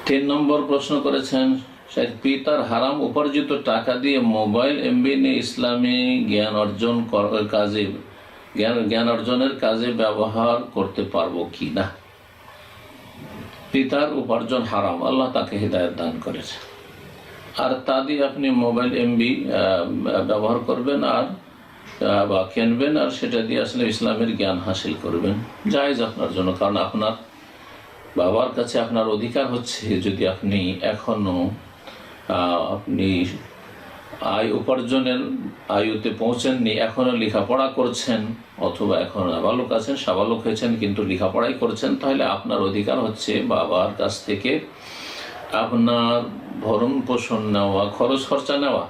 তিন নম্বর প্রশ্ন করেছেন, পিতার হারাম উপার্জিত টাকা দিয়ে মোবাইল এমবি নিয়ে ইসলামী জ্ঞান অর্জনের কাজে ব্যবহার করতে পারবো কি না? পিতার উপার্জন হারাম, আল্লাহ তাকে হিদায়াত দান করেছে, আর তা দিয়ে আপনি মোবাইল এমবি ব্যবহার করবেন আর বা কিনবেন, আর সেটা দিয়ে আসলে ইসলামের জ্ঞান হাসিল করবেন, জায়েজ আপনার জন্য। কারণ আপনার বাবার কাছে আপনার অধিকার হচ্ছে, যদি আপনি এখনো আপনি আয় উপার্জনের আয়ুতে পৌঁছেননি, এখনো লেখাপড়া করছেন, অথবা এখন নাবালক আছেন, সাবালক হয়েছেন কিন্তু লেখাপড়াই করছেন, তাহলে আপনার অধিকার হচ্ছে বাবার কাছ থেকে আপনার ভরণ পোষণ নেওয়া, খরচ খরচা নেওয়া।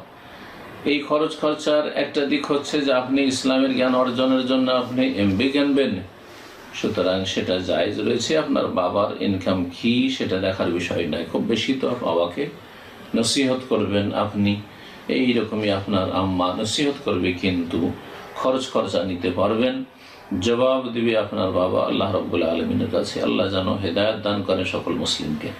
এই খরচ খরচার একটা দিক হচ্ছে যে আপনি ইসলামের জ্ঞান অর্জনের জন্য আপনি এমবি কিনবেন, সুতরাং সেটা জায়েজ রয়েছে। আপনার বাবার ইনকাম কি সেটা দেখার বিষয় নয়, খুব বেশি তো বাবাকে নসিহত করবেন আপনি, এইরকমই আপনার আম্মা নসিহত করবে, কিন্তু খরচ খরচা নিতে পারবেন, জবাব দিবে আপনার বাবা আল্লাহ রাব্বুল আলামিনের কাছে। আল্লাহ যেন হেদায়েত দান করেন সকল মুসলিমকে।